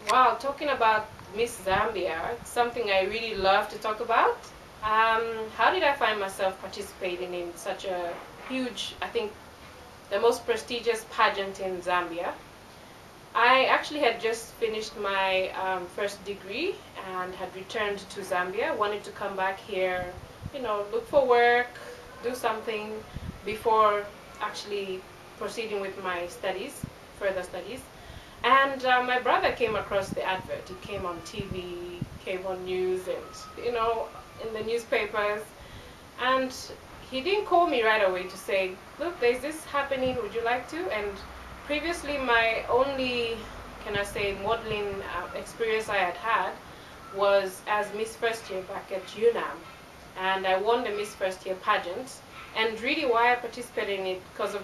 Wow, talking about Miss Zambia, it's something I really love to talk about. How did I find myself participating in such a huge, I think, the most prestigious pageant in Zambia? I actually had just finished my first degree and had returned to Zambia, wanted to come back here, look for work, do something before actually proceeding with my studies, further studies. And my brother came across the advert. It came on TV, came on news, and in the newspapers. And he didn't call me right away to say, "Look, there's this happening. Would you like to?" And previously, my only, can I say, modeling experience I had had was as Miss First Year back at UNAM, and I won the Miss First Year pageant. And really, why I participated in it because of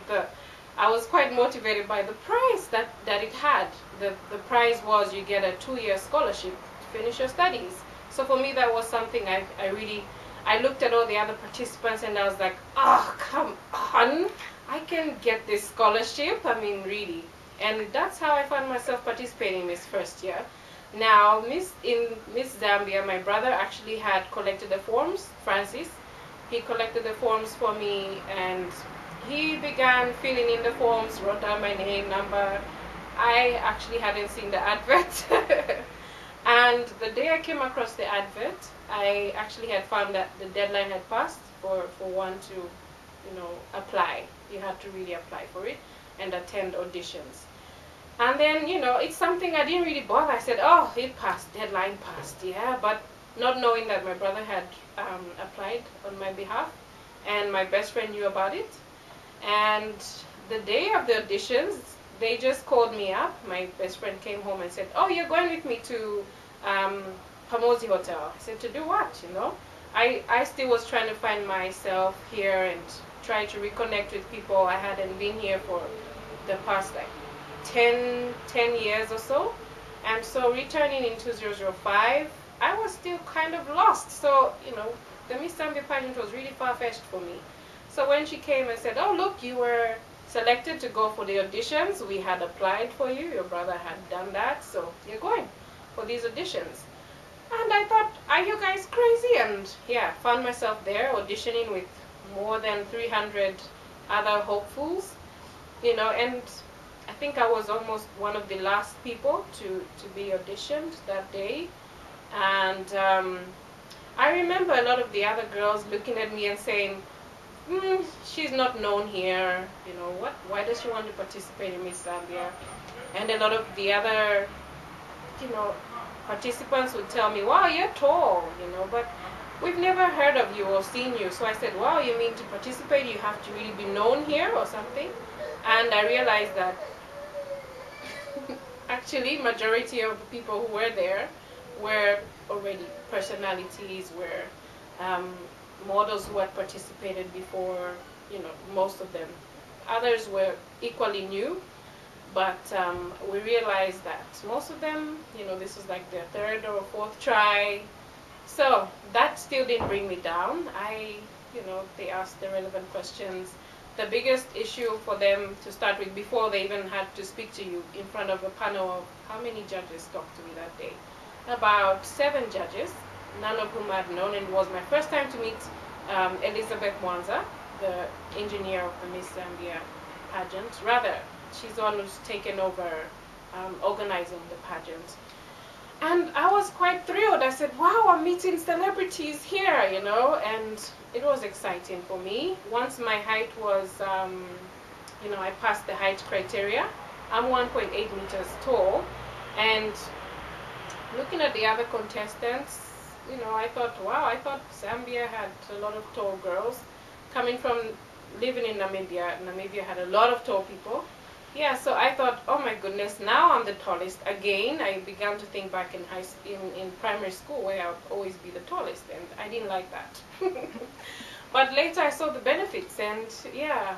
I was quite motivated by the prize that it had. The prize was you get a 2-year scholarship to finish your studies. So for me, that was something I looked at all the other participants and I was like, oh, come on, I can get this scholarship. I mean, really. And that's how I found myself participating in Miss First Year. Now, in Miss Zambia, my brother actually had collected the forms, Francis. He collected the forms for me and he began filling in the forms, wrote down my name, number. I actually hadn't seen the advert. And the day I came across the advert, I actually had found that the deadline had passed for one to, apply. You had to really apply for it and attend auditions. And then, it's something I didn't really bother. I said, oh, it passed, deadline passed, yeah. But not knowing that my brother had applied on my behalf and my best friend knew about it. And the day of the auditions, they just called me up. My best friend came home and said, oh, you're going with me to Pamosi Hotel. I said, to do what, I still was trying to find myself here and try to reconnect with people. I hadn't been here for the past 10 years or so. And so returning in 2005, I was still kind of lost. So, the Miss Zambia pageant was really far-fetched for me. So when she came and said, oh, look, you were selected to go for the auditions. We had applied for you. Your brother had done that. So you're going for these auditions. And I thought, are you guys crazy? And yeah, found myself there auditioning with more than 300 other hopefuls, and I think I was almost one of the last people to be auditioned that day. And I remember a lot of the other girls looking at me and saying, she's not known here, why does she want to participate in Miss Zambia? And a lot of the other, participants would tell me, wow, you're tall, but we've never heard of you or seen you. So I said, wow, you mean to participate, you have to really be known here or something? And I realized that actually majority of the people who were there were already personalities, were models who had participated before, most of them. Others were equally new, but we realized that most of them, this was like their 3rd or 4th try. So that still didn't bring me down. They asked the relevant questions. The biggest issue for them to start with, before they even had to speak to you in front of a panel of how many judges talked to me that day? About 7 judges, none of whom I'd known, and it was my first time to meet Elizabeth Mwanza, the engineer of the Miss Zambia pageant. Rather, she's the one who's taken over organizing the pageant. And I was quite thrilled. I said, wow, I'm meeting celebrities here, and it was exciting for me. Once my height was, I passed the height criteria. I'm 1.8 meters tall, and looking at the other contestants, I thought, wow, I thought Zambia had a lot of tall girls. Coming from living in Namibia, Namibia had a lot of tall people. Yeah, so I thought, oh my goodness, now I'm the tallest again. I began to think back in primary school where I would always be the tallest, and I didn't like that. But later I saw the benefits, and yeah.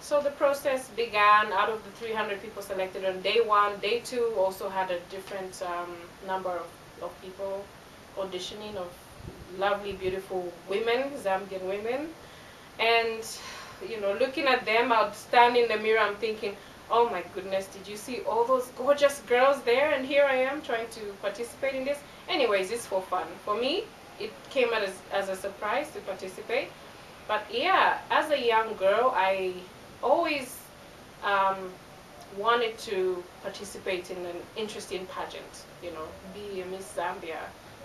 So the process began. Out of the 300 people selected on day 1, day 2 also had a different number of people auditioning, of lovely, beautiful women, Zambian women. And looking at them, I would stand in the mirror, I'm thinking, oh my goodness, did you see all those gorgeous girls there? And here I am trying to participate in this. Anyways, it's for fun. For me, it came as a surprise to participate. But yeah, as a young girl, I always wanted to participate in an interesting pageant, you know, be a Miss Zambia.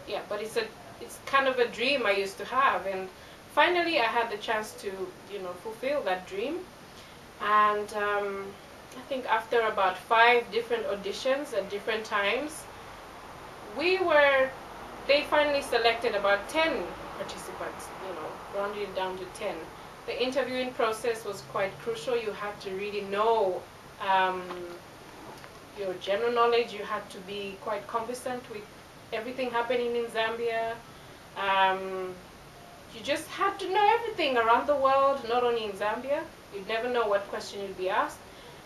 Yeah, but it's kind of a dream I used to have, and finally I had the chance to, you know, fulfill that dream. And I think after about 5 different auditions at different times, they finally selected about 10 participants, you know, rounded it down to 10. The interviewing process was quite crucial. You had to really know your general knowledge. You had to be quite conversant with everything happening in Zambia. You just had to know everything around the world, not only in Zambia. You'd never know what question you'd be asked.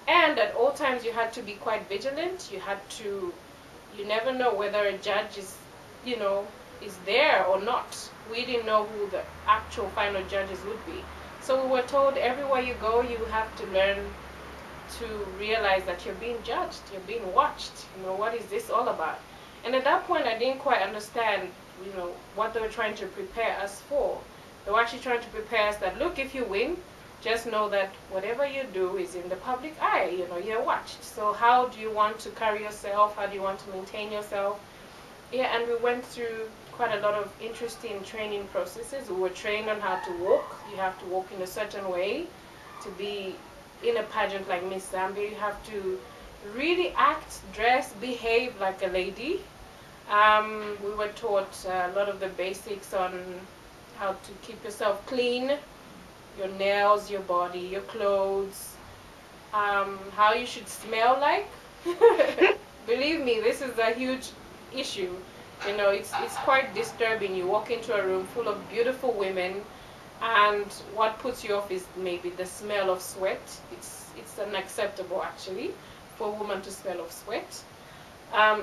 And at all times you had to be quite vigilant. You never know whether a judge is, you know, is there or not. We didn't know who the actual final judges would be. So we were told everywhere you go, you have to learn to realize that you're being judged, you're being watched. You know, what is this all about? And at that point, I didn't quite understand, you know, what they were trying to prepare us for. They were actually trying to prepare us that, look, if you win, just know that whatever you do is in the public eye, you know, you're watched. So how do you want to carry yourself? How do you want to maintain yourself? Yeah, and we went through quite a lot of interesting training processes. We were trained on how to walk. You have to walk in a certain way to be in a pageant like Miss Zambia. You have to really act, dress, behave like a lady. We were taught a lot of the basics on how to keep yourself clean, your nails, your body, your clothes, how you should smell like. Believe me, this is a huge issue. You know, it's quite disturbing. You walk into a room full of beautiful women, and what puts you off is maybe the smell of sweat. It's unacceptable, actually, for a woman to smell of sweat.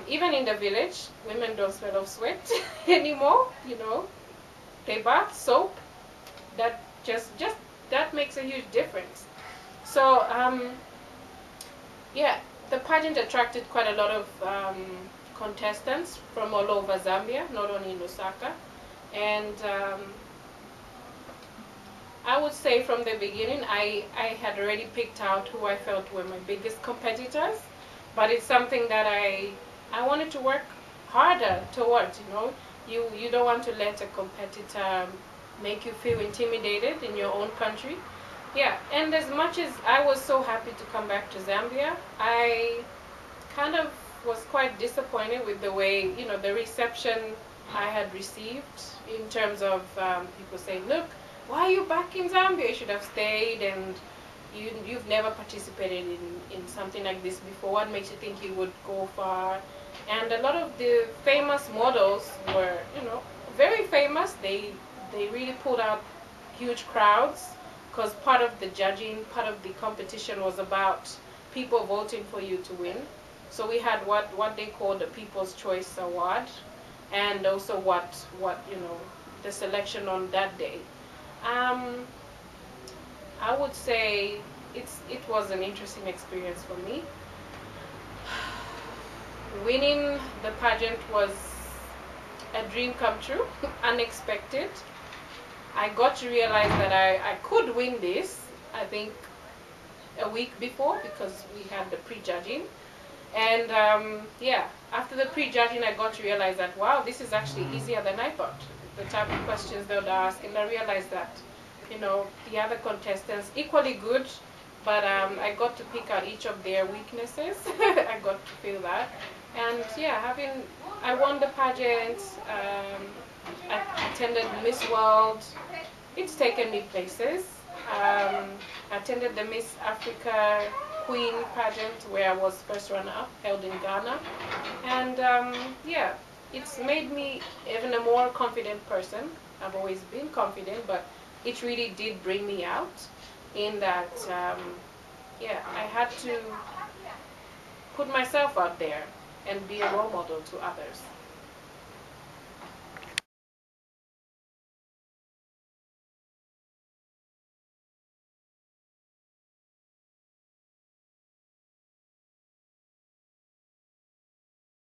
Even in the village, women don't smell of sweat anymore. You know, they bath, soap. That that makes a huge difference. So yeah, the pageant attracted quite a lot of contestants from all over Zambia, not only in Lusaka. And I would say from the beginning, I had already picked out who I felt were my biggest competitors, but it's something that I wanted to work harder towards, you know. You don't want to let a competitor make you feel intimidated in your own country. Yeah, and as much as I was so happy to come back to Zambia, I kind of was quite disappointed with the way, you know, the reception I had received in terms of people saying, look, why are you back in Zambia? You should have stayed, and you've never participated in something like this before. What makes you think you would go far? And a lot of the famous models were, you know, very famous. They really pulled out huge crowds, because part of the judging, part of the competition was about people voting for you to win. So we had what they call the People's Choice Award, and also what you know, the selection on that day. I would say it was an interesting experience for me. Winning the pageant was a dream come true, unexpected. I got to realize that I could win this, I think, a week before, because we had the prejudging. And yeah, after the prejudging, I got to realize that, wow, this is actually easier than I thought. The type of questions they would ask, and I realized that, you know, the other contestants, equally good, but I got to pick out each of their weaknesses. I got to feel that. And yeah, I won the pageant, I attended Miss World. It's taken me places. I attended the Miss Africa Queen pageant, where I was first runner-up, held in Ghana. And yeah, it's made me even a more confident person. I've always been confident, but it really did bring me out in that, yeah, I had to put myself out there and be a role model to others.